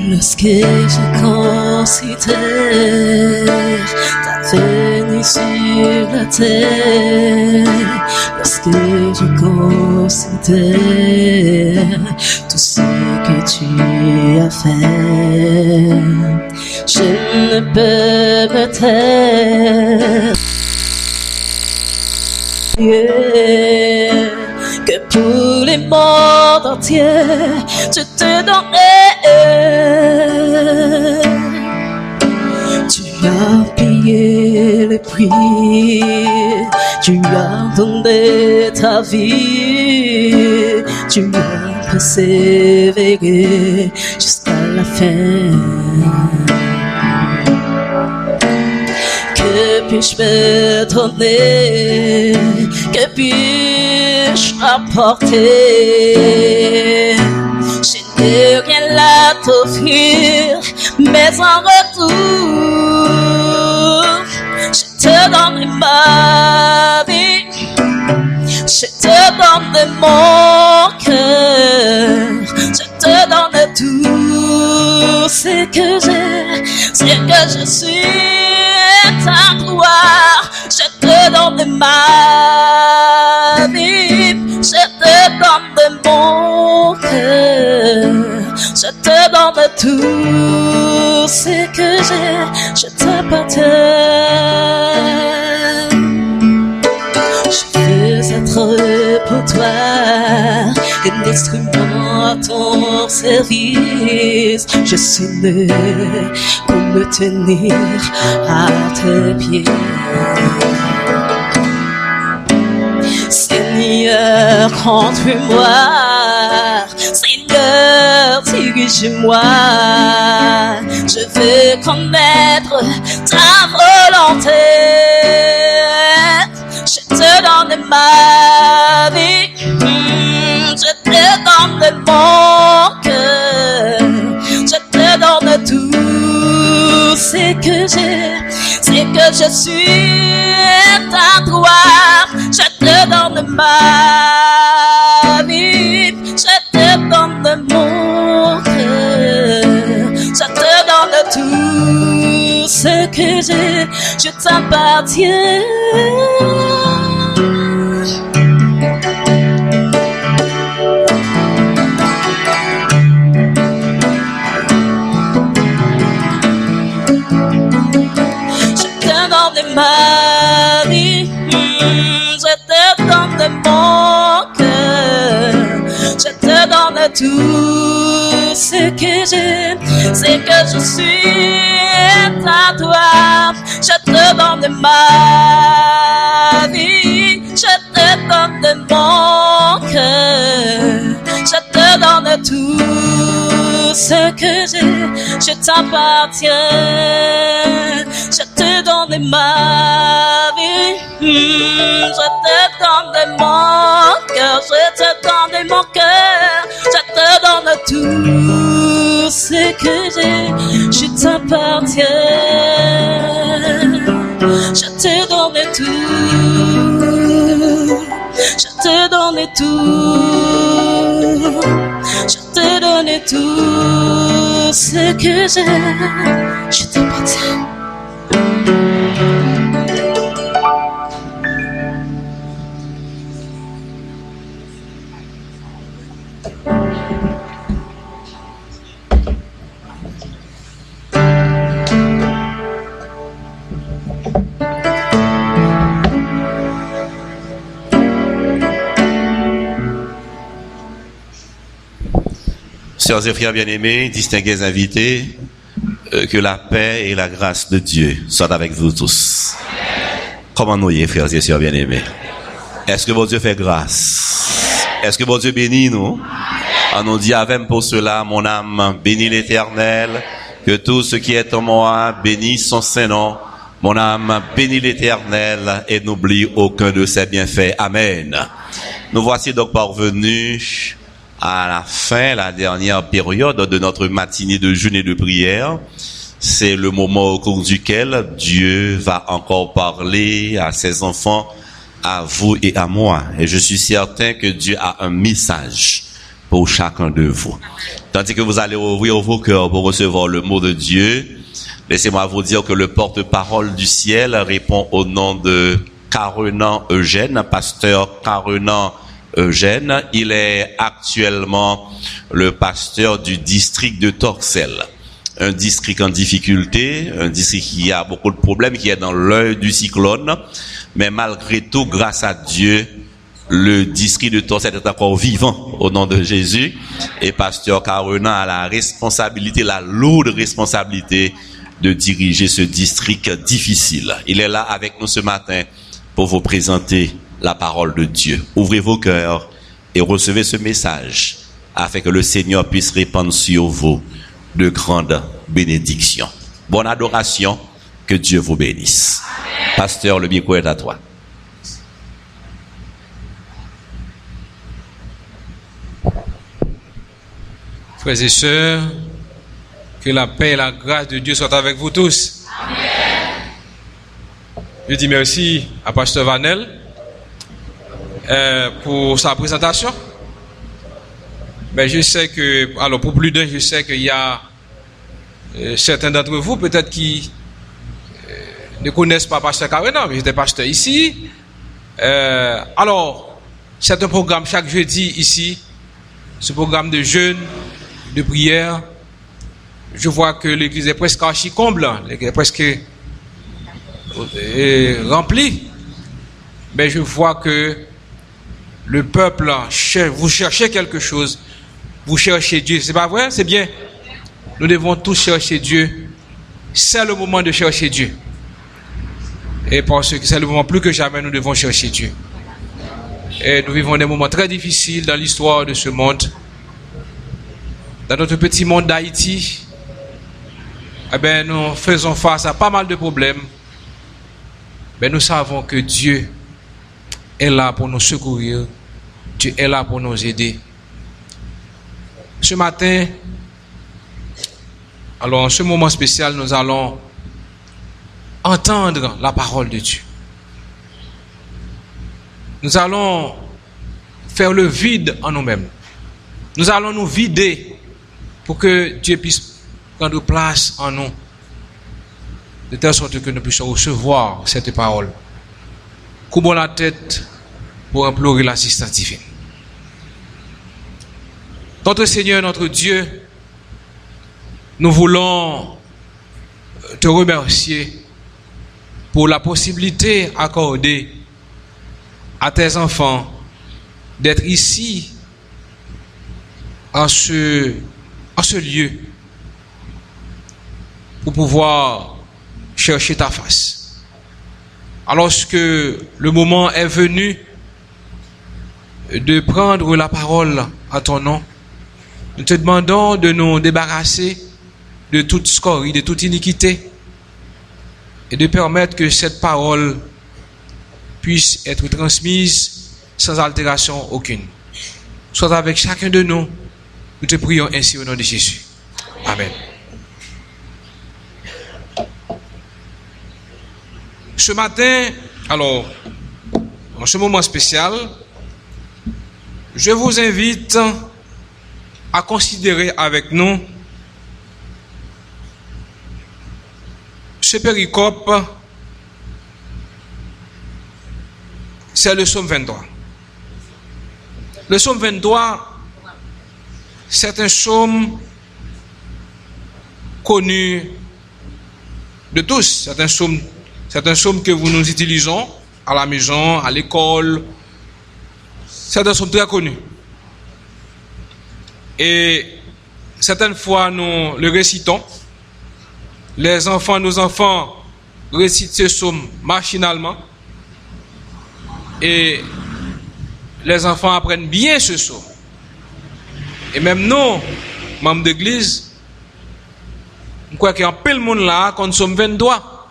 Lorsque je considère ta venue sur la terre, lorsque je considère tout ce que tu as fait, je ne peux me taire. Que pour les mondes entiers, je te donnerai. Tu as payé le prix, tu as donné ta vie, tu as persévéré jusqu'à la fin. Que puis-je me donner? Que puis-je apporter? Je n'ai rien à t'offrir, mais en retour, je te donne ma vie, je te donne mon cœur, je te donne tout ce que j'ai, ce que je suis. Ta gloire, je te donne ma vie, je te donne mon cœur, je te donne tout ce que j'ai, je t'appartiens. Je veux être pour toi un instrument à ton service. Je suis né pour me tenir à tes pieds. Seigneur, conduis-moi. Seigneur, dirige-moi. Je veux connaître ta volonté. Je te donne ma vie, je te donne mon cœur, je te donne tout ce que j'ai, ce que je suis, ta gloire, je te donne ma vie, je te donne mon cœur, je te donne tout ce que j'ai, je t'appartiens. Ma vie, je te donne mon cœur, je te donne tout ce que j'ai, ce que je suis, ta gloire, je te donne ma vie, je te donne mon cœur, je te donne tout ce que j'ai, je t'appartiens, je te donne ma vie, je te donne mon cœur, je te donne mon cœur, je te donne tout ce que j'ai, je t'appartiens, je te donne tout, je te donne tout, je te donne tout ce que j'ai, je t'appartiens. Sœurs et frères bien-aimés, distingués invités, que la paix et la grâce de Dieu soient avec vous tous. Comment nous y est, frères et sœurs bien-aimés? Est-ce que mon Dieu fait grâce? Est-ce que mon Dieu bénit nous? On nous dit avec pour cela, mon âme bénit l'Éternel, que tout ce qui est en moi bénisse son Saint-Nom. Mon âme bénit l'Éternel et n'oublie aucun de ses bienfaits. Amen. Nous voici donc parvenus à la fin, la dernière période de notre matinée de jeûne et de prière. C'est le moment au cours duquel Dieu va encore parler à ses enfants, à vous et à moi. Et je suis certain que Dieu a un message pour chacun de vous. Tandis que vous allez ouvrir vos cœurs pour recevoir le mot de Dieu, laissez-moi vous dire que le porte-parole du ciel répond au nom de Carenan Eugène, pasteur Carenan Eugène. Il est actuellement le pasteur du district de Torcelles. Un district en difficulté, un district qui a beaucoup de problèmes, qui est dans l'œil du cyclone. Mais malgré tout, grâce à Dieu, le district de Torcelles est encore vivant au nom de Jésus. Et pasteur Carenan a la responsabilité, la lourde responsabilité de diriger ce district difficile. Il est là avec nous ce matin pour vous présenter la parole de Dieu. Ouvrez vos cœurs et recevez ce message afin que le Seigneur puisse répandre sur vous de grandes bénédictions. Bonne adoration, que Dieu vous bénisse. Amen. Pasteur, le micro est à toi. Frères et sœurs, que la paix et la grâce de Dieu soient avec vous tous. Amen. Je dis merci à Pasteur Vanel pour sa présentation. Mais je sais que, alors pour plus d'un, je sais qu'il y a certains d'entre vous peut-être qui ne connaissent pas Pasteur Carenan, mais j'étais pasteur ici. Alors, c'est un programme chaque jeudi ici, ce programme de jeûne, de prière. Je vois que l'église est presque archi-comble, l'église est presque remplie. Mais je vois que le peuple, vous cherchez quelque chose, vous cherchez Dieu. C'est pas vrai? C'est bien. Nous devons tous chercher Dieu. C'est le moment de chercher Dieu. Et parce que c'est le moment plus que jamais, nous devons chercher Dieu. Et nous vivons des moments très difficiles dans l'histoire de ce monde. Dans notre petit monde d'Haïti, eh bien, nous faisons face à pas mal de problèmes. Mais nous savons que Dieu est là pour nous secourir. Dieu est là pour nous aider. Ce matin, alors en ce moment spécial, nous allons entendre la parole de Dieu. Nous allons faire le vide en nous-mêmes. Nous allons nous vider pour que Dieu puisse prendre place en nous, de telle sorte que nous puissions recevoir cette parole. Courbons la tête pour implorer l'assistance divine. Notre Seigneur, notre Dieu, nous voulons te remercier pour la possibilité accordée à tes enfants d'être ici, en ce lieu, pour pouvoir chercher ta face. Alors que le moment est venu de prendre la parole à ton nom, nous te demandons de nous débarrasser de toute scorie, de toute iniquité, et de permettre que cette parole puisse être transmise sans altération aucune. Sois avec chacun de nous. Nous te prions ainsi au nom de Jésus. Amen. Ce matin, alors, en ce moment spécial, je vous invite à considérer avec nous ce péricope. C'est le psaume 23. Le psaume 23, c'est un psaume connu de tous. C'est un psaume que nous utilisons à la maison, à l'école. C'est un psaume très connu. Et certaines fois, nous le récitons. Nos enfants récitent ce psaume machinalement. Et les enfants apprennent bien ce psaume. Et même nous, membres d'église, je crois qu'il y a un peu de monde là, quand psaume 23.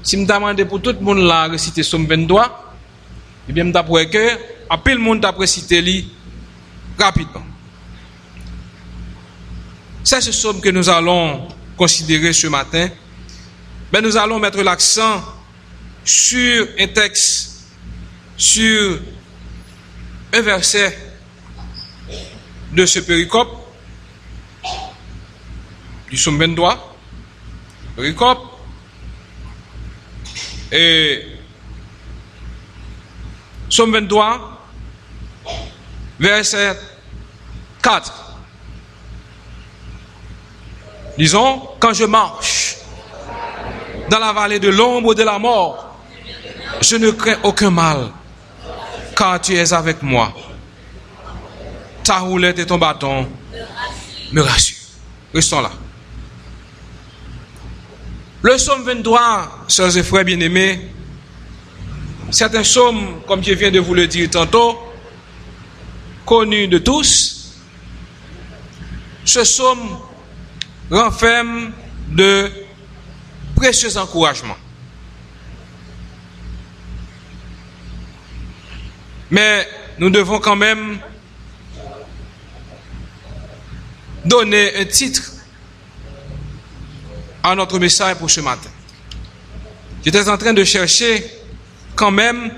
Si je demande pour tout le monde là réciter psaume 23, eh bien, je crois que un peu de monde a récité lui rapidement. C'est ce psaume que nous allons considérer ce matin. Mais nous allons mettre l'accent sur un texte, sur un verset de ce péricope, du psaume 23, péricope, et psaume 23, verset 4. Disons, quand je marche dans la vallée de l'ombre de la mort, je ne crains aucun mal, car tu es avec moi. Ta roulette et ton bâton me rassurent. Restons là. Le psaume 23, sœurs et frères bien-aimés, c'est un psaume, comme je viens de vous le dire tantôt, connu de tous. Ce psaume renferme de précieux encouragements. Mais nous devons quand même donner un titre à notre message pour ce matin. J'étais en train de chercher quand même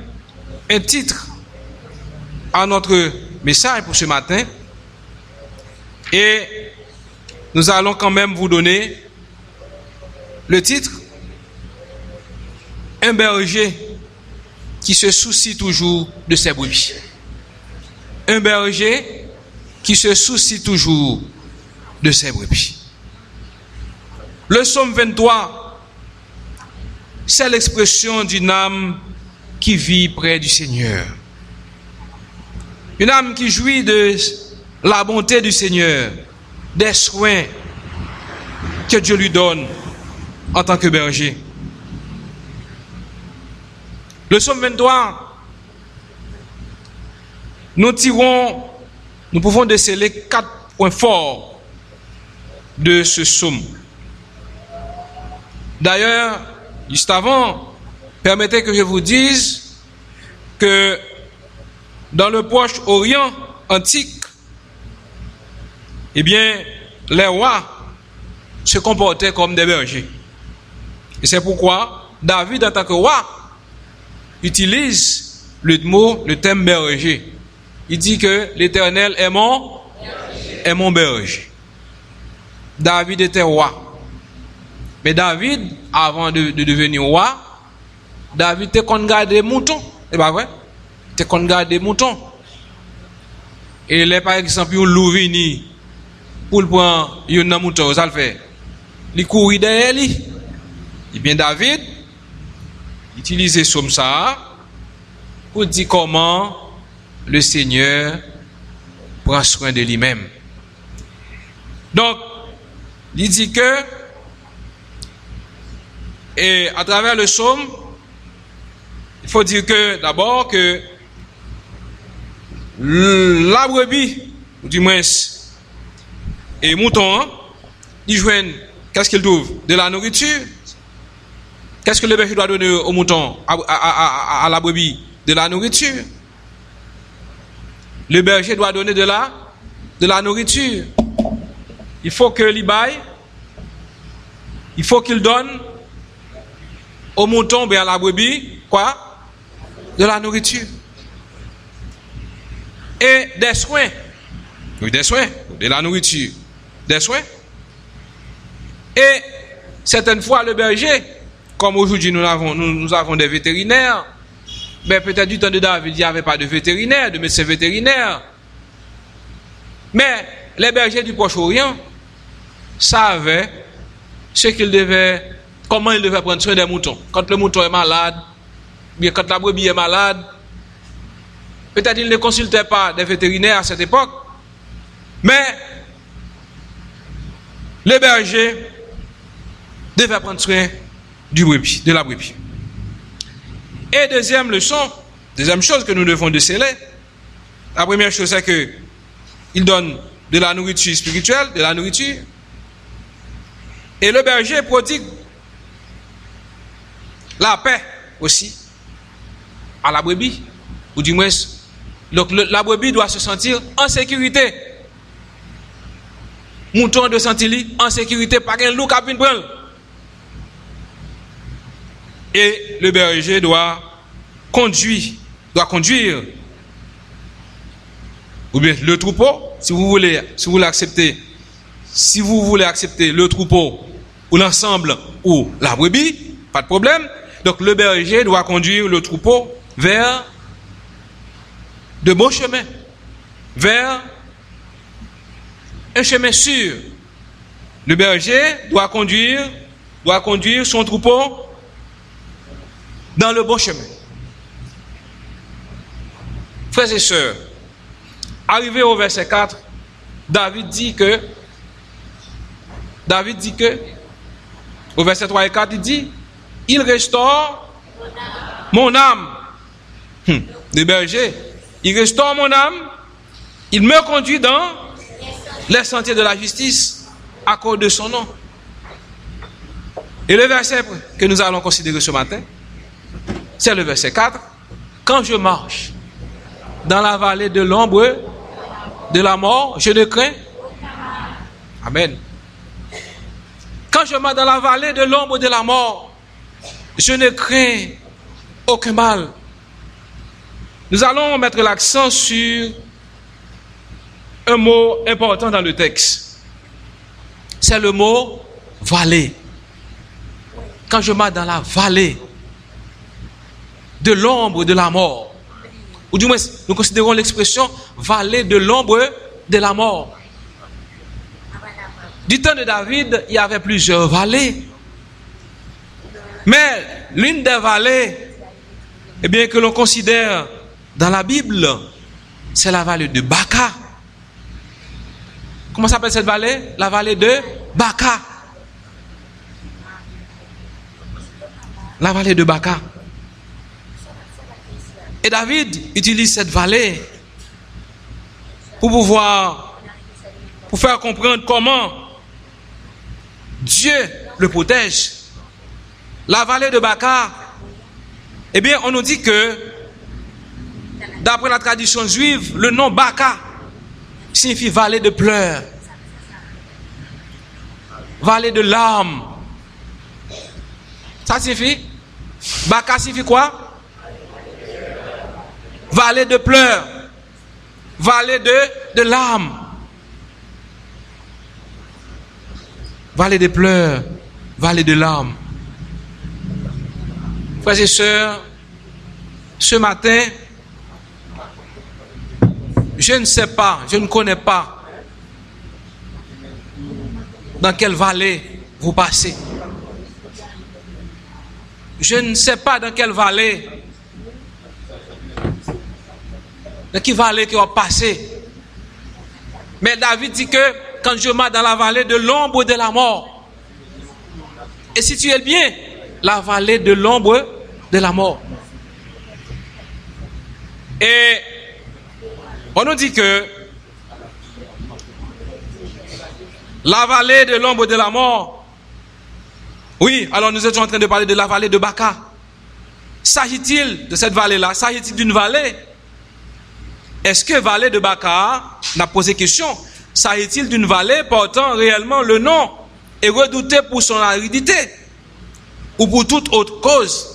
un titre à notre message pour ce matin et nous allons quand même vous donner le titre: Un berger qui se soucie toujours de ses brebis. Un berger qui se soucie toujours de ses brebis. Le psaume 23, c'est l'expression d'une âme qui vit près du Seigneur. Une âme qui jouit de la bonté du Seigneur, des soins que Dieu lui donne en tant que berger. Le psaume 23, nous pouvons déceler 4 points forts de ce psaume. D'ailleurs, juste avant, permettez que je vous dise que dans le Proche-Orient antique, eh bien, les rois se comportaient comme des bergers. Et c'est pourquoi David, en tant que roi, utilise le thème berger. Il dit que l'Éternel est mon berger. David était roi. Mais David, avant de devenir roi, David était qu'on garde des moutons. C'est pas vrai? Était qu'on garde des moutons. Et là, par exemple, un loup vini pour le prendre un mouton, ça le fait. Il courit derrière lui. Et bien David utilisait somme ça pour dire comment le Seigneur prend soin de lui-même. Donc, il dit que, et à travers le psaume, il faut dire que d'abord que la brebis, ou du moins, et mouton, ils joignent, qu'est-ce qu'ils trouvent? De la nourriture. Qu'est-ce que le berger doit donner au mouton, à la brebis? De la nourriture. Le berger doit donner de la nourriture. Il faut que l'Ibaï, il faut qu'il donne au mouton et à la brebis, quoi? De la nourriture. Et des soins. Oui, des soins. De la nourriture. Des soins. Et certaines fois, le berger, comme aujourd'hui nous avons des vétérinaires, mais peut-être du temps de David, il n'y avait pas de vétérinaire, de médecin vétérinaire. Mais les bergers du Proche-Orient savaient comment ils devaient prendre soin des moutons. Quand le mouton est malade, bien quand la brebis est malade, peut-être ils ne consultaient pas des vétérinaires à cette époque, mais les bergers devaient prendre soin de la brebis. Et deuxième chose que nous devons déceler, la première chose c'est que il donne de la nourriture spirituelle, de la nourriture, et le berger prodigue la paix aussi à la brebis, ou du moins, donc la brebis doit se sentir en sécurité. Mouton doit se sentir en sécurité, pas qu'un loup qui a pu prendre. Et le berger doit conduire ou bien le troupeau, si vous voulez accepter le troupeau ou l'ensemble ou la brebis, pas de problème. Donc le berger doit conduire le troupeau vers de bons chemins, vers un chemin sûr. Le berger doit conduire son troupeau dans le bon chemin. Frères et sœurs, arrivé au verset 4, David dit que, au verset 3 et 4, il dit, il restaure mon âme. Le berger, il restaure mon âme, il me conduit dans les sentiers de la justice à cause de son nom. Et le verset que nous allons considérer ce matin, c'est le verset 4. Quand je marche dans la vallée de l'ombre de la mort, je ne crains. Amen. Quand je marche dans la vallée de l'ombre de la mort, je ne crains aucun mal. Nous allons mettre l'accent sur un mot important dans le texte. C'est le mot vallée. Quand je marche dans la vallée de l'ombre de la mort, ou du moins nous considérons l'expression vallée de l'ombre de la mort. Du temps de David, il y avait plusieurs vallées. Mais l'une des vallées, eh bien, que l'on considère dans la Bible, c'est la vallée de Baca. Comment s'appelle cette vallée? La vallée de Baca. La vallée de Baca. Et David utilise cette vallée pour faire comprendre comment Dieu le protège. La vallée de Baca, eh bien, on nous dit que, d'après la tradition juive, le nom Baca signifie vallée de pleurs, vallée de larmes. Ça signifie, Baca signifie quoi? Vallée de pleurs, vallée de larmes. Vallée de pleurs, vallée de larmes. Frères et sœurs, ce matin, je ne sais pas, je ne connais pas dans quelle vallée vous passez. Je ne sais pas dans quelle vallée, dans quelle vallée qui va passer. Mais David dit que quand je marche dans la vallée de l'ombre de la mort, et si tu es bien, la vallée de l'ombre de la mort. Et on nous dit que la vallée de l'ombre de la mort, oui, alors nous étions en train de parler de la vallée de Baca. S'agit-il de cette vallée-là? S'agit-il d'une vallée? Est-ce que vallée de Baca, on a posé question, s'agit-il d'une vallée portant réellement le nom et redoutée pour son aridité ou pour toute autre cause?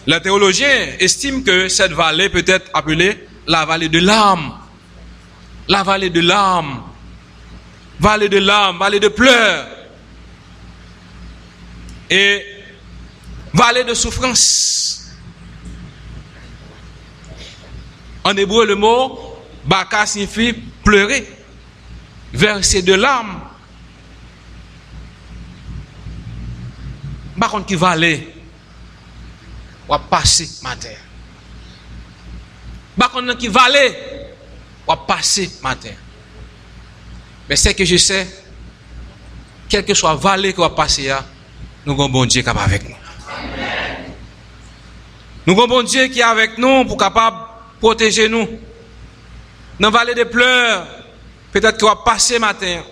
Les théologiens estiment que cette vallée peut être appelée la vallée de l'âme. La vallée de l'âme. Vallée de l'âme, vallée de pleurs. Et vallée de souffrance. En hébreu, le mot Baca signifie pleurer. Verser de larmes. Par contre, qui vallée ou passer matin. Par contre, qui vallée ou passer matin. Mais c'est que je sais, quel que soit vallée qui va passer, nous avons un bon Dieu qui est avec nous. Nous avons un bon Dieu qui est avec nous pour capable protéger nous. Dans la vallée des pleurs, peut-être qu'on va passer matin.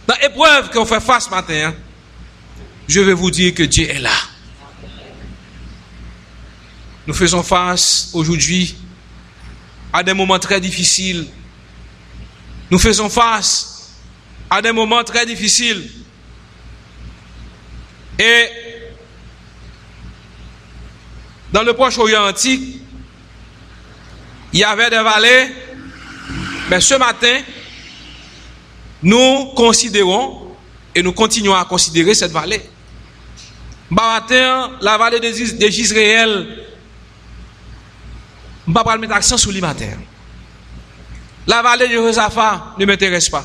Dans l'épreuve qu'on fait face matin, je vais vous dire que Dieu est là. Nous faisons face aujourd'hui à des moments très difficiles. Nous faisons face à des moments très difficiles. Et dans le Proche-Orient antique, il y avait des vallées, mais ce matin, nous considérons et nous continuons à considérer cette vallée. Matin, la vallée de Jisraël, je ne vais pas mettre l'accent sur le matin. La vallée de Josaphat ne m'intéresse pas.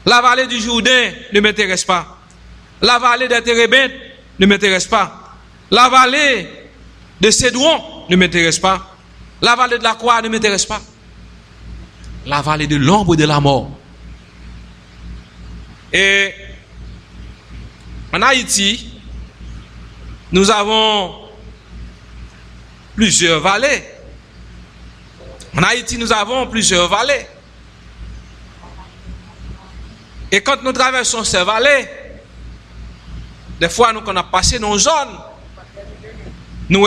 La vallée du Jourdain ne m'intéresse pas. La vallée des Térébintes ne m'intéresse pas. La vallée de Cédron ne m'intéresse pas. La vallée de la croix ne m'intéresse pas. La vallée de l'ombre de la mort. Et en Haïti, nous avons plusieurs vallées. En Haïti, nous avons plusieurs vallées. Et quand nous traversons ces vallées, des fois, nous, quand on a passé dans une zone, nous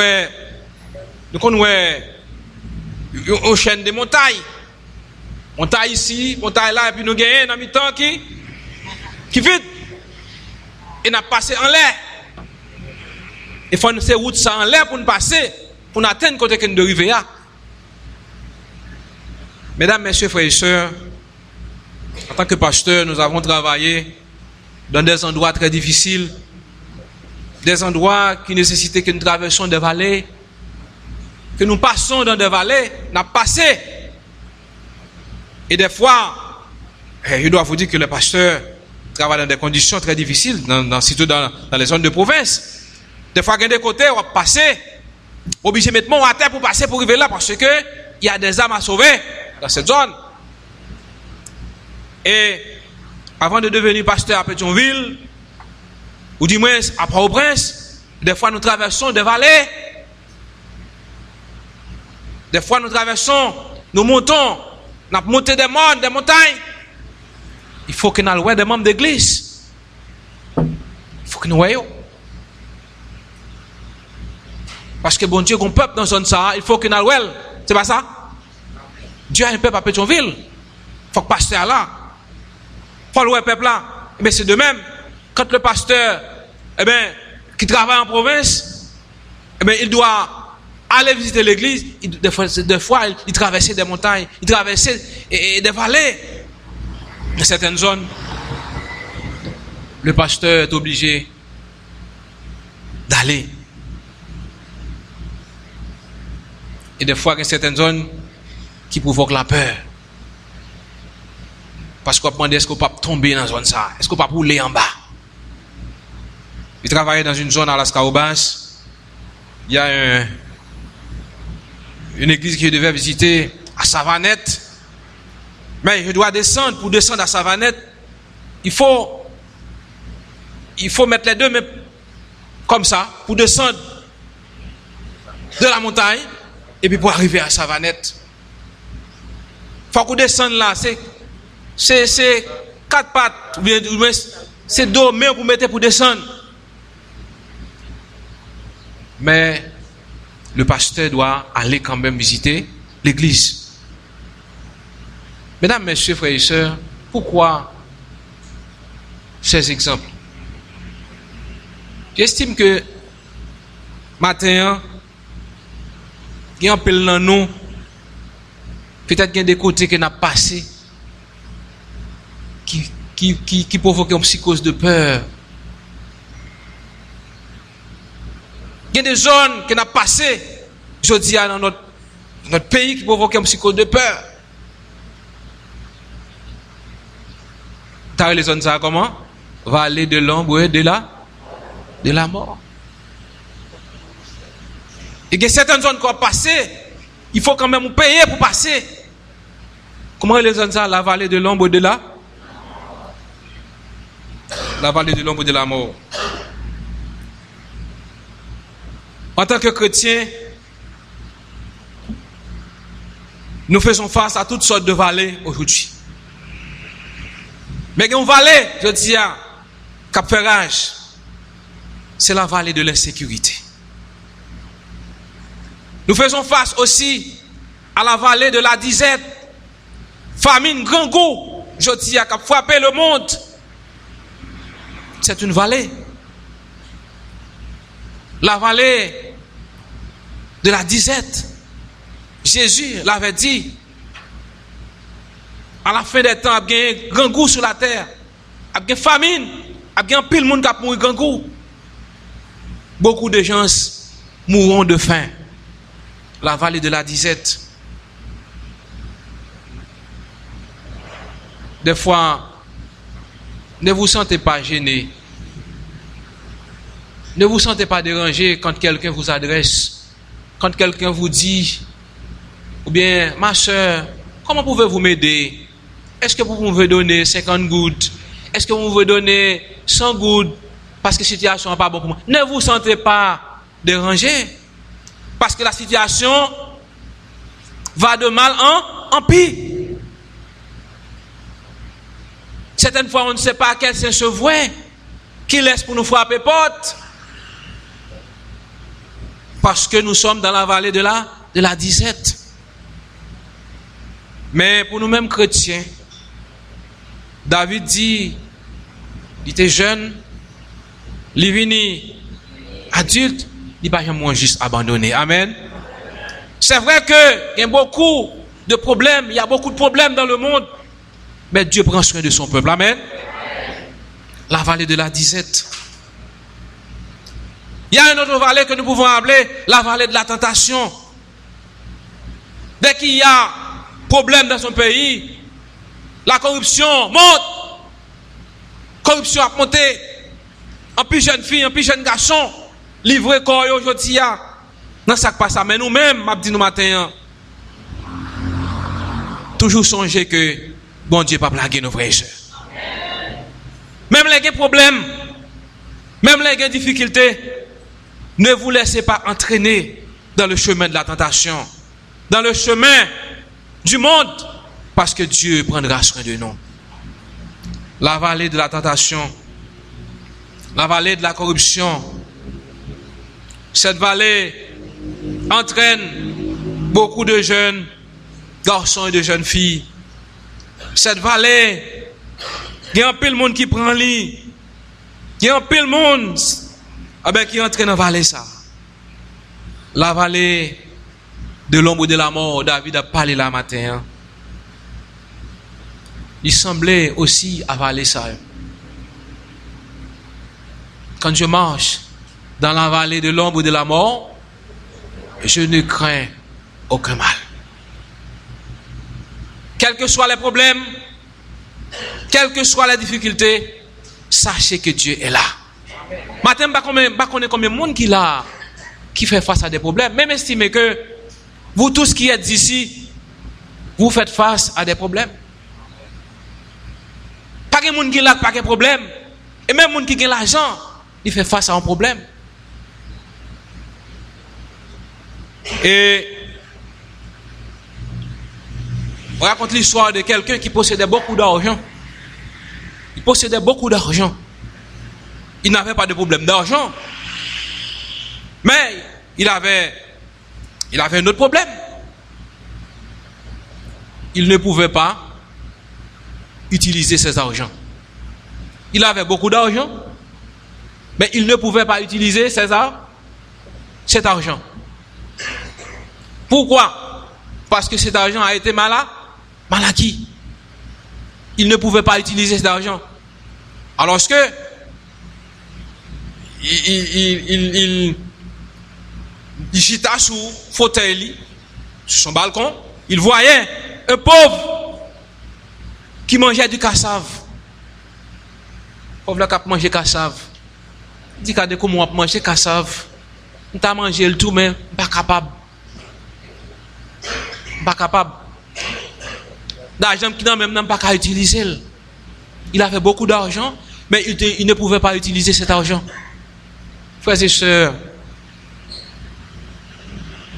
on chaîne des montagnes. Montagne ici, montagne là, et puis nous gagnons un mi-temps qui vite. Et nous passé en l'air. Il faut nous faire route ça en l'air pour nous passer, pour nous atteindre côté que nous devons arriver. Mesdames, messieurs, frères et sœurs, en tant que pasteur, nous avons travaillé dans des endroits très difficiles, des endroits qui nécessitaient que nous traversions des vallées, que nous passons dans des vallées, nous avons passé. Et des fois, je dois vous dire que les pasteurs travaillent dans des conditions très difficiles, surtout dans les zones de province. Des fois, il y a des côtés, on va passer, obligé de mettre mon à terre pour passer, pour arriver là, parce que il y a des âmes à sauver dans cette zone. Et avant de devenir pasteur à Pétionville, ou du moins à Port-au-Prince, des fois nous traversons des vallées, des fois nous traversons, nous montons, nous montons des monts, des montagnes. Il faut que nous voyons des membres d'église. Il faut que nous voyons. Parce que bon Dieu, qu'on peuple dans zone ça, il faut que nous voyons. C'est pas ça? Dieu a un peuple à Pétionville. Il faut que le pasteur là. Il faut le peuple là. Mais c'est de même. Quand le pasteur, qui travaille en province, il doit aller visiter l'église. Des fois, il traversait des montagnes, il traversait des vallées. Dans certaines zones, le pasteur est obligé d'aller. Et des fois, il y a certaines zones qui provoquent la peur. Parce qu'on demande est-ce qu'on peut tomber dans une zone ça? Est-ce qu'on peut rouler en bas? Il travaillait dans une zone à Las Caobas. Il y a une église que je devais visiter à Savanette. Mais je dois descendre. Pour descendre à Savanette, il faut mettre les deux, mais comme ça, pour descendre de la montagne, et puis pour arriver à Savanette. Il faut qu'on descende là, c'est 4 pattes, c'est 2 mains pour mettre pour descendre. Mais le pasteur doit aller quand même visiter l'église. Mesdames, messieurs, frères et sœurs, pourquoi ces exemples? J'estime que matin, il y a un peu dans nous, peut-être qu'il y a des côtés qui n'a pas passé, qui provoquent une psychose de peur. Il y a des zones qui n'a pas passé, je dis, dans notre pays qui provoquent une psychose de peur. T'as les zones ça comment? Vallée de l'ombre et de la mort. Et il y a certaines zones qu'on a passées, il faut quand même payer pour passer. Comment les zones ça? La vallée de l'ombre et de la vallée de l'ombre et de la mort. En tant que chrétiens, nous faisons face à toutes sortes de vallées aujourd'hui. Mais il y a une vallée, je dis, cap fait rage, c'est la vallée de l'insécurité. Nous faisons face aussi à la vallée de la disette, famine, grand goût, je dis, qui a frappé le monde. C'est une vallée. La vallée de la disette. Jésus l'avait dit. À la fin des temps, il y a un grand goût sur la terre. Il y a une famine. Il y a un pile de monde qui a mouru grand goût. Beaucoup de gens mourront de faim. La vallée de la disette. Des fois, ne vous sentez pas gêné. Ne vous sentez pas dérangé quand quelqu'un vous adresse. Quand quelqu'un vous dit, ou bien, ma soeur, comment pouvez-vous m'aider? Est-ce que vous pouvez donner 50 gouttes? Est-ce que vous pouvez donner 100 gouttes? Parce que la situation n'est pas bonne pour moi. Ne vous sentez pas dérangé. Parce que la situation va de mal en pire. Certaines fois, on ne sait pas à quel saint se vouer, qui laisse pour nous frapper porte. Parce que nous sommes dans la vallée de la disette. Mais pour nous-mêmes chrétiens, David dit, il était jeune, il est venu adulte, il n'est pas jamais juste abandonné. Amen. C'est vrai qu'il y a beaucoup de problèmes, il y a beaucoup de problèmes dans le monde, mais Dieu prend soin de son peuple. Amen. La vallée de la disette. Il y a une autre vallée que nous pouvons appeler la vallée de la tentation. Dès qu'il y a problème dans son pays, la corruption monte. Corruption a monté. En plus jeune fille, en plus jeune garçon, livré corps aujourd'hui. Dans ça qui passe, mais nous-mêmes, m'a dit nous matin, toujours songer que bon Dieu pas blaguer nos frères et sœurs. Même les problèmes, même les difficultés, ne vous laissez pas entraîner dans le chemin de la tentation, dans le chemin du monde, parce que Dieu prendra soin de nous. La vallée de la tentation, la vallée de la corruption, cette vallée entraîne beaucoup de jeunes garçons et de jeunes filles. Cette vallée, il y a un peu de monde qui prend lit, il y a un peu de monde qui entre dans la vallée ça. La vallée de l'ombre de la mort, David a parlé là matin. Il semblait aussi avaler ça. Quand je marche dans la vallée de l'ombre de la mort, je ne crains aucun mal. Quels que soient les problèmes, quelles que soient les difficultés, sachez que Dieu est là. Matin, je ne connais pas combien de monde qui fait face à des problèmes. Même estimez que vous tous qui êtes ici, vous faites face à des problèmes. Pas de monde qui n'a pas de problème. Et même monde qui a l'argent, il fait face à un problème. Et on raconte l'histoire de quelqu'un qui possédait beaucoup d'argent. Il possédait beaucoup d'argent. Il n'avait pas de problème d'argent. Mais il avait un autre problème. Il ne pouvait pas utiliser ses argents. Il avait beaucoup d'argent, mais il ne pouvait pas utiliser cet argent. Pourquoi? Parce que cet argent a été mal acquis. Il ne pouvait pas utiliser cet argent. Alors que il gita sous fauteuil, sur son balcon, il voyait un pauvre qui mangeait du cassave. Pauvre qui a mangé cassave. Il dit qu'à comment on manger cassave. On t'a mangé le tout, mais pas capable. Pas capable. D'argent qui n'a même pas qu'à utiliser. Il avait beaucoup d'argent, mais il ne pouvait pas utiliser cet argent. Frères et sœurs,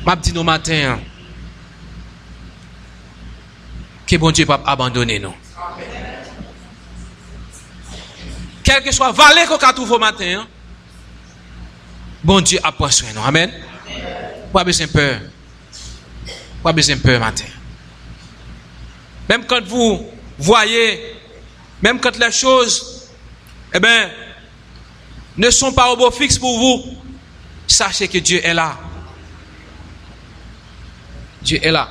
m'a dit nos matins que bon Dieu pas abandonner nous. Quel que soit vallée qu'on a trouvé au matin, bon Dieu a pris soin de nous. Amen. Pas besoin de peur. Pas besoin de peur matin. Même quand vous voyez, même quand les choses, ne sont pas au beau fixe pour vous, sachez que Dieu est là. Dieu est là.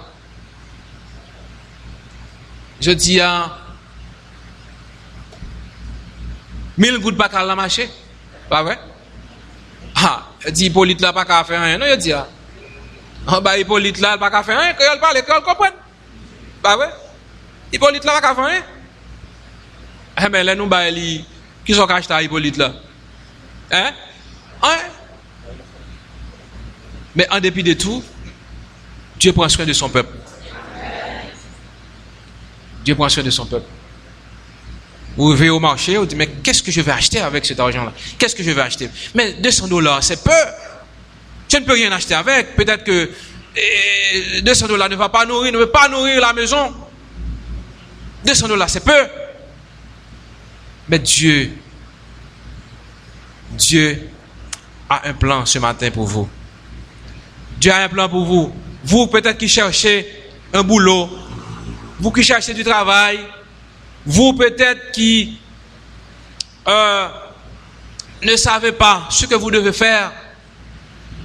Je dis à 1000 gouttes pas qu'à la marcher. Pas vrai? Ah, dit Hippolyte là pas qu'à faire rien. Non, je dis ah. Bah Hippolyte là pas qu'à faire rien, que elle parle, qu'elle comprenne. Pas vrai? Hippolyte là pas qu'à faire rien. Eh ben là nous bah qui sont acheté à Hippolyte là? Hein? Hein? Mais en dépit de tout, Dieu prend soin de son peuple. Dieu prend soin de son peuple. Vous venez au marché, vous dites, mais qu'est-ce que je vais acheter avec cet argent-là? Qu'est-ce que je vais acheter? Mais $200, c'est peu. Je ne peux rien acheter avec. Peut-être que $200 ne va pas nourrir, ne veut pas nourrir la maison. $200, c'est peu. Mais Dieu a un plan ce matin pour vous. Dieu a un plan pour vous. Vous, peut-être qui cherchez un boulot, vous qui cherchez du travail, vous peut-être qui ne savez pas ce que vous devez faire,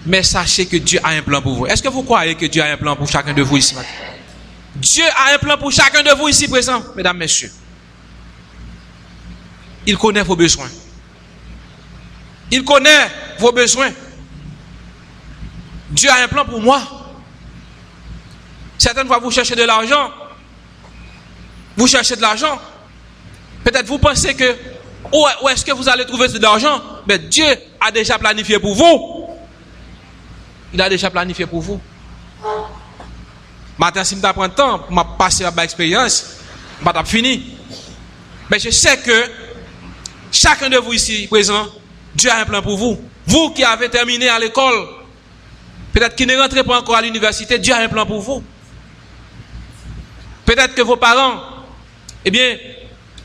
mais sachez que Dieu a un plan pour vous. Est-ce que vous croyez que Dieu a un plan pour chacun de vous ici matin? Dieu a un plan pour chacun de vous ici présent, mesdames, messieurs. Il connaît vos besoins. Il connaît vos besoins. Dieu a un plan pour moi. Certaines fois, vous cherchez de l'argent. Vous cherchez de l'argent. Peut-être vous pensez que où est-ce que vous allez trouver de l'argent? Mais Dieu a déjà planifié pour vous. Il a déjà planifié pour vous. Maintenant, si je prends le temps pour passer à ma expérience, je vais fini. Mais je sais que chacun de vous ici présent, Dieu a un plan pour vous. Vous qui avez terminé à l'école, peut-être qui ne rentrez pas encore à l'université, Dieu a un plan pour vous. Peut-être que vos parents, eh bien,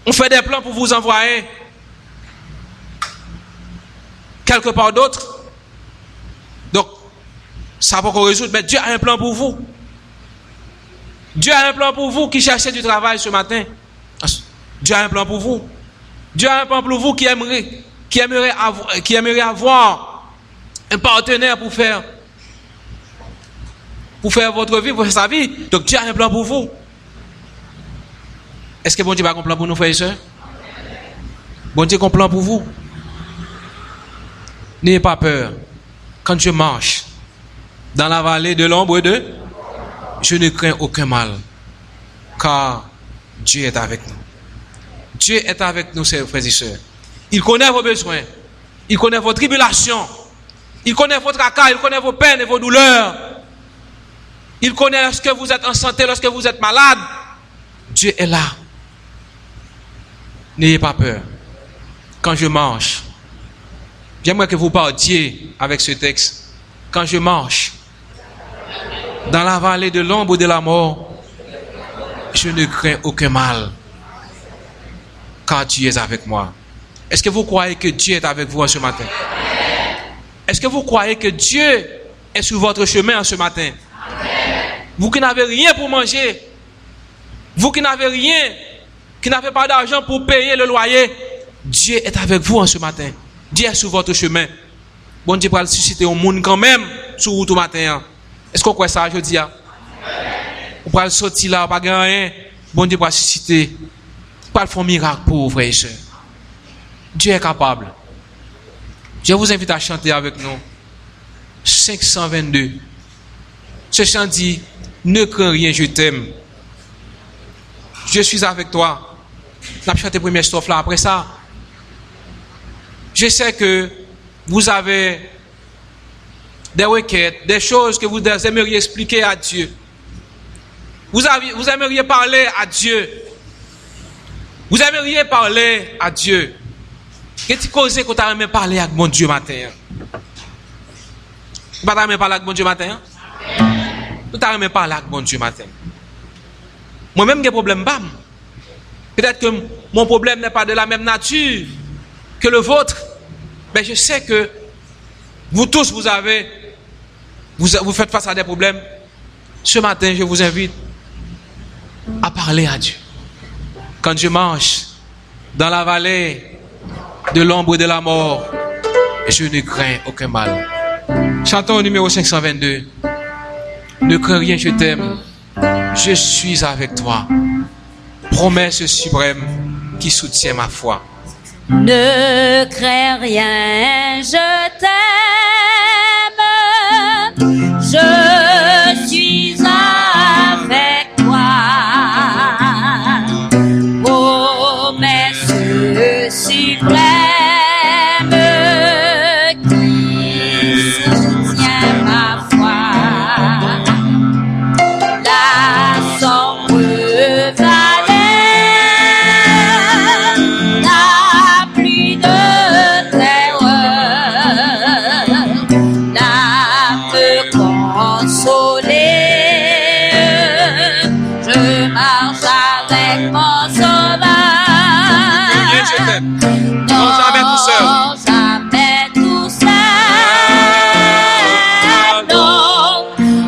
ont fait des plans pour vous envoyer quelque part d'autre. Donc, ça va pas qu'on résoudre, mais Dieu a un plan pour vous. Dieu a un plan pour vous qui cherchez du travail ce matin. Dieu a un plan pour vous. Dieu a un plan pour vous qui aimerait avoir un partenaire pour faire votre vie, pour faire sa vie. Donc Dieu a un plan pour vous. Est-ce que bon Dieu a un plan pour nous, frères et sœurs? Bon Dieu a un plan pour vous. N'ayez pas peur. Quand je marche dans la vallée de l'ombre je ne crains aucun mal, car Dieu est avec nous. Dieu est avec nous, frères et sœurs. Il connaît vos besoins. Il connaît vos tribulations. Il connaît votre tracas. Il connaît vos peines et vos douleurs. Il connaît lorsque vous êtes en santé, lorsque vous êtes malade. Dieu est là. N'ayez pas peur. Quand je marche, j'aimerais que vous partiez avec ce texte. Quand je marche dans la vallée de l'ombre de la mort, je ne crains aucun mal, car Dieu est avec moi. Est-ce que vous croyez que Dieu est avec vous en ce matin? Est-ce que vous croyez que Dieu est sur votre chemin en ce matin? Vous qui n'avez rien pour manger, vous qui n'avez rien, qui n'avez pas d'argent pour payer le loyer, Dieu est avec vous en ce matin. Dieu est sur votre chemin. Bon Dieu va susciter au monde quand même sur vous tout matin. Est-ce qu'on croit ça aujourd'hui? Vous pouvez sortir là, pas rien. Bon Dieu va susciter. Vous pouvez faire un miracle pour vous, frères et sœurs. Dieu est capable. Je vous invite à chanter avec nous. 522. Ce chant dit, ne crains rien, je t'aime. Je suis avec toi. On a chanté la première strophe là. Après ça, je sais que vous avez des requêtes, des choses que vous aimeriez expliquer à Dieu. Vous aimeriez parler à Dieu. Vous aimeriez parler à Dieu. Qu'est-ce que vous avez parlé avec mon Dieu matin? Vous avez parlé avec mon Dieu matin? Vous avez parlé avec mon Dieu matin? Moi-même, j'ai un problème. Peut-être que mon problème n'est pas de la même nature que le vôtre. Mais je sais que vous tous, vous faites face à des problèmes. Ce matin, je vous invite à parler à Dieu. Quand je marche dans la vallée de l'ombre de la mort, je ne crains aucun mal. Chantons au numéro 522. Ne crains rien, je t'aime. Je suis avec toi. Promesse suprême qui soutient ma foi. Ne crains rien, je t'aime. Je suis avec toi. Promesse suprême qui soutient ma foi. La sombre vallée n'a plus de terreur, n'a me consoler. Je marche avec mon sauveur. Rien, je t'aime. Non, jamais tout seul. Jamais tout seul. Non,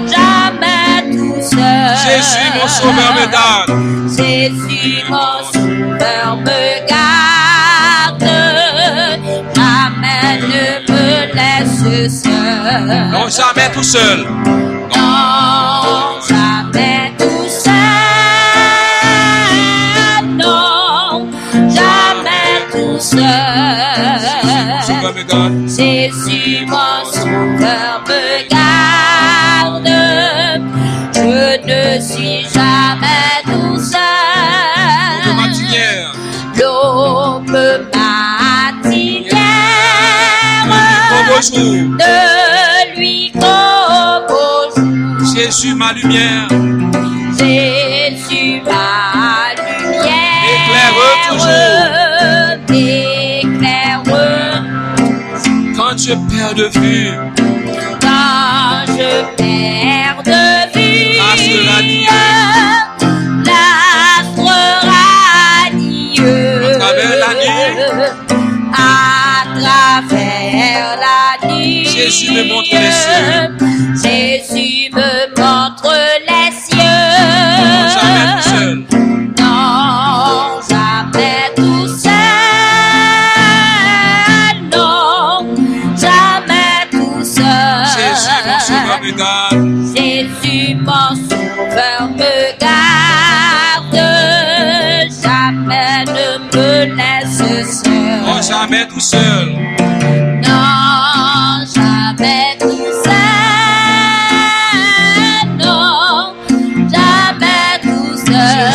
jamais tout seul. Jésus, mon sauveur, me garde. Jésus, mon sauveur, me garde. Jamais ne me laisse seul. Non, jamais tout seul. Non, jamais tout seul. Non, jamais tout seul. Sauveur, me garde. Jésus, mon sauveur, me garde. Je ne suis jamais tout seul. Matinière. L'aube matinière Bonjour. de lui comme au jour. Jésus, ma lumière. Jésus, ma lumière. Éclaire toujours. Éclaire Quand je perds de vue, quand je perds de vue. Astre radieux. L'astre radieux. À travers la nuit. À travers la nuit. Jésus me montre les cieux. Jésus me montre les cieux. Jamais tout seul. Non, jamais tout seul. Non, jamais tout seul. Jésus, mon sauveur, me garde. Jésus, mon sauveur, me garde. Jamais ne me laisse seul. Non, jamais tout seul. Non, jamais tout seul. Non, jamais tout seul.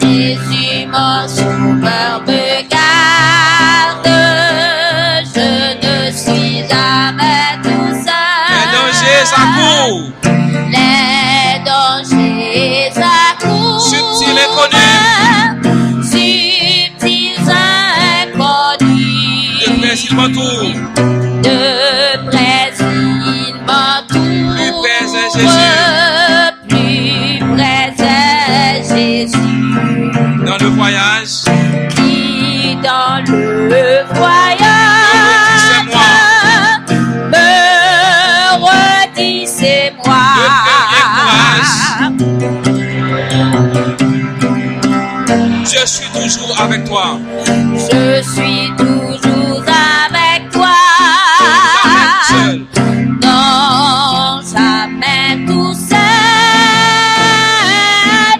Jésus, mon sauveur, me garde. Je ne suis jamais tout seul. Les dangers s'accourent. Les dangers s'accourent. Subtils inconnus. Subtils inconnus. De près, il m'entoure. De près, il m'entoure. Plus près est Jésus. Plus près est Jésus. Dans le voyage, Qui dans le voyage me redit c'est moi. je suis toujours avec toi. Je suis toujours avec toi. Jamais seul. Non, jamais tout seul.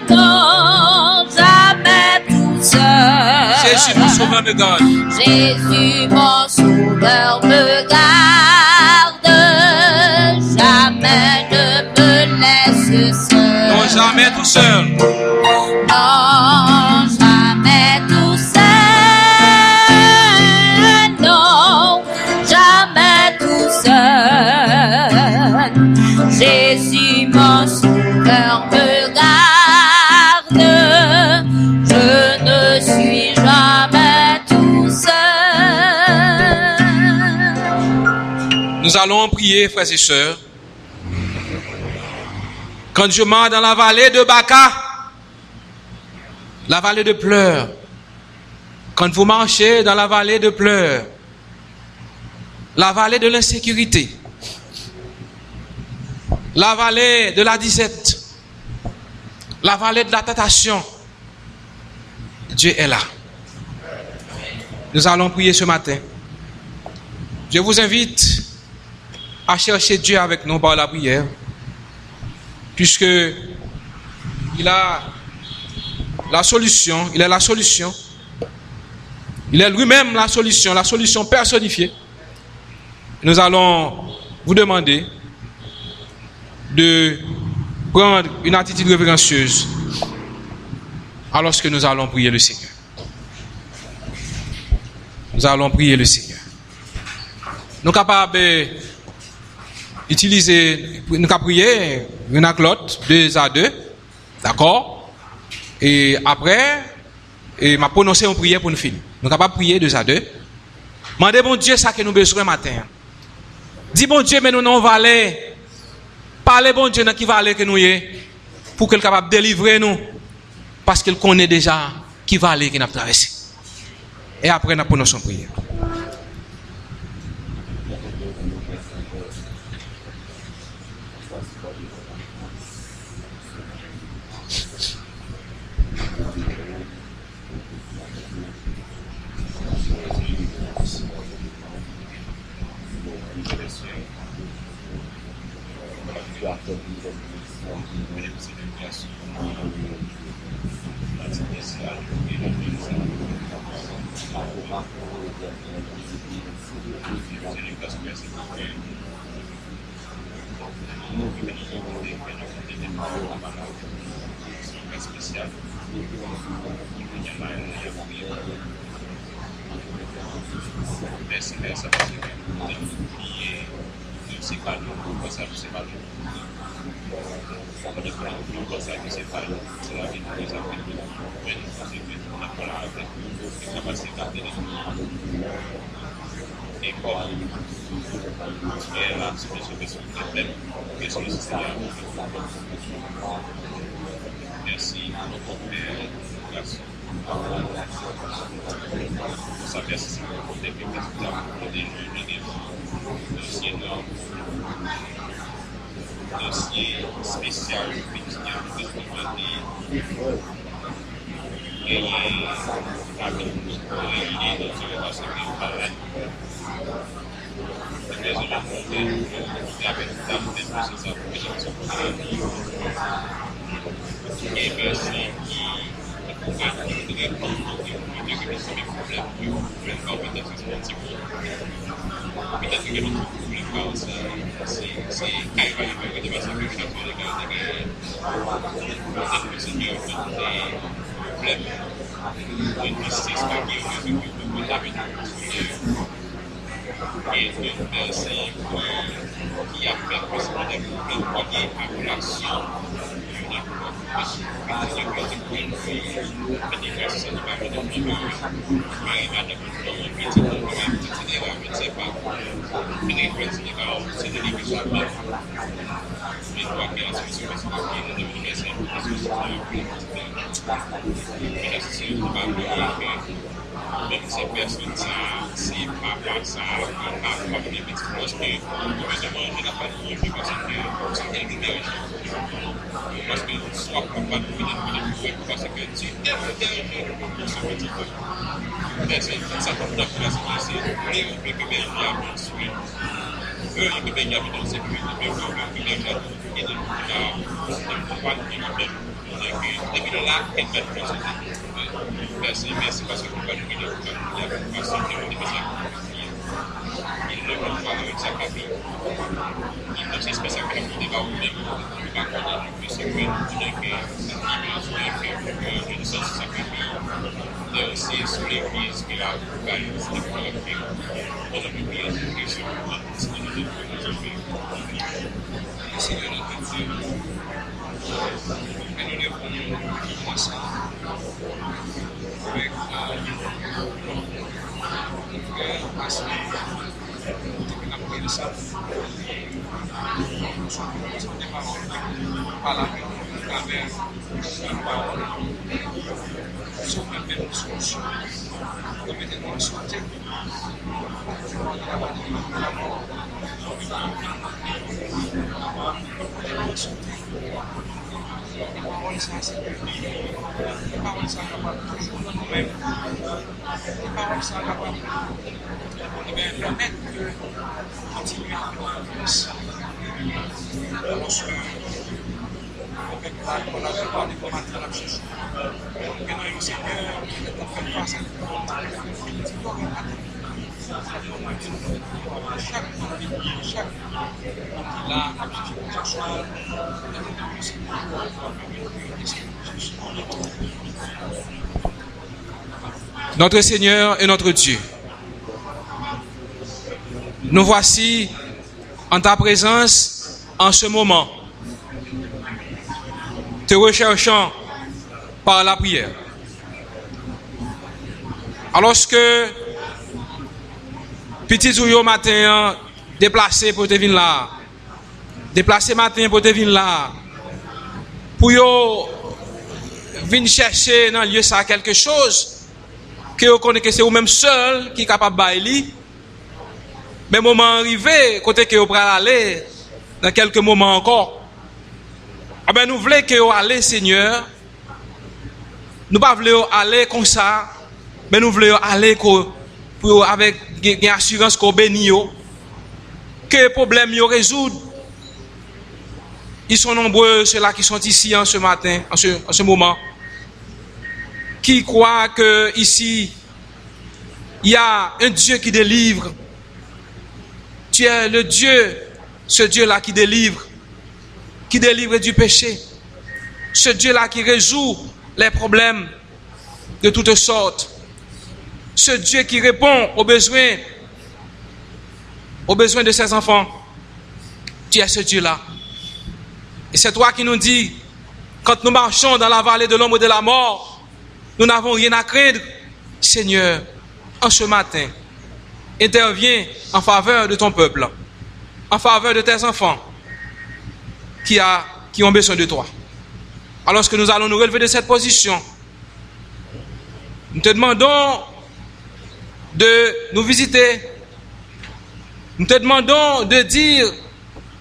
Non, jamais tout seul. Jésus, mon sauveur, me garde. Jésus, mon sauveur, me garde. Jamais ne me laisse seul. Non, jamais tout seul. Non, jamais tout seul. Non, jamais tout seul. Jésus, mon sauveur, me garde. Je ne suis jamais tout seul. Nous allons prier, frères et sœurs. Quand je marche dans la vallée de Baca, la vallée de pleurs, quand vous marchez dans la vallée de pleurs, la vallée de l'insécurité, la vallée de la disette, la vallée de la tentation, Dieu est là. Nous allons prier ce matin. Je vous invite à chercher Dieu avec nous par la prière, puisque il a la solution, il est la solution, il est lui-même la solution personnifiée. Nous allons vous demander de prendre une attitude révérencieuse alors que nous allons prier le Seigneur. Nous allons prier le Seigneur. Nous sommes capables d'utiliser, nous allons prier une à l'autre, 2 à 2, d'accord? Et après, m'a prononcé une prière pour nous finir. Nous sommes capables de prier 2 à 2. Mandez bon Dieu ça que nous besoin matin. Dis bon Dieu, mais nous non valet. Parlez bon Dieu dans qui valet que nous y pour qu'il soit capable de délivrer nous. Parce qu'il connaît déjà qui valet qui n'a traversé. Et après, nous prononçons une prière. Notre Seigneur et notre Dieu, nous voici en ta présence en ce moment, te recherchant par la prière. Alors que petit ou yo matin déplacé pour te venir là, déplacé matin pour te venir là, pour yo venir chercher dans le lieu ça quelque chose que vous connaissez que c'est vous même seul qui est capable de bailler. Mais moment arrivé, côté que vous pouvez aller dans quelques moments encore. Ah ben nous voulons que vous allez, Seigneur. Nous pas voulons aller comme ça, mais nous voulons aller pour avec une assurance qu'on bénit, que les problèmes yo résoudre. Ils sont nombreux ceux-là qui sont ici en ce matin, en ce moment, qui croient que ici il y a un Dieu qui délivre. Tu es le Dieu, ce Dieu-là qui délivre du péché, ce Dieu-là qui résout les problèmes de toutes sortes, ce Dieu qui répond aux besoins de ses enfants. Tu es ce Dieu-là. Et c'est toi qui nous dis, quand nous marchons dans la vallée de l'ombre de la mort, nous n'avons rien à craindre. Seigneur, en ce matin, interviens en faveur de ton peuple, en faveur de tes enfants qui ont besoin de toi. Alors que nous allons nous relever de cette position, nous te demandons de nous visiter. Nous te demandons de dire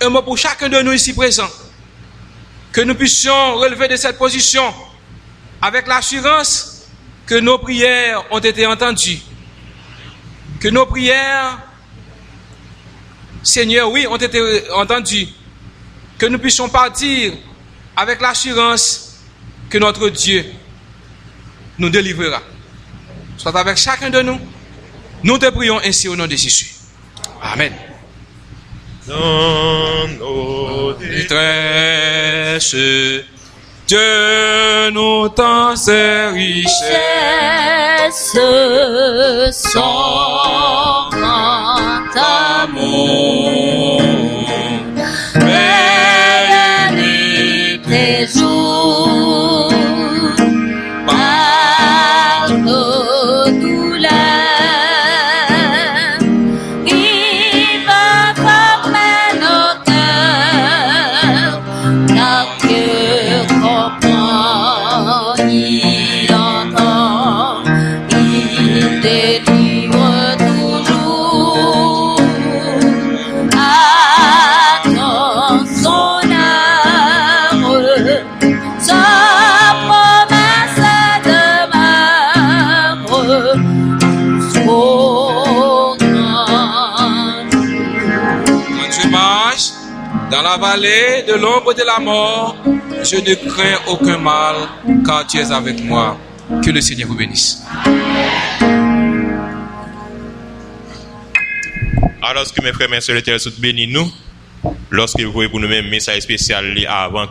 un mot pour chacun de nous ici présents, que nous puissions relever de cette position avec l'assurance que nos prières ont été entendues, que nos prières, Seigneur, oui, ont été entendues, que nous puissions partir avec l'assurance que notre Dieu nous délivrera. Soit avec chacun de nous, nous te prions ainsi au nom de Jésus. Amen. Dans nos Détresse, Dieu nous tend ses richesses, son grand amour, bénis tes jours par nos douleurs, il va former nos cœurs, car Dieu comprend, il entend, il délivre toujours. Attends son œuvre, sa promesse demeure jusqu'au grand jour. Quand je marche dans la vallée de l'ombre de la mort, je ne crains aucun mal, car tu es avec moi. Que le Seigneur vous bénisse. Alors que mes frères et mes sœurs, l'Éternel bénit nous, lorsque vous voyez pour nous-mêmes un message spécial avant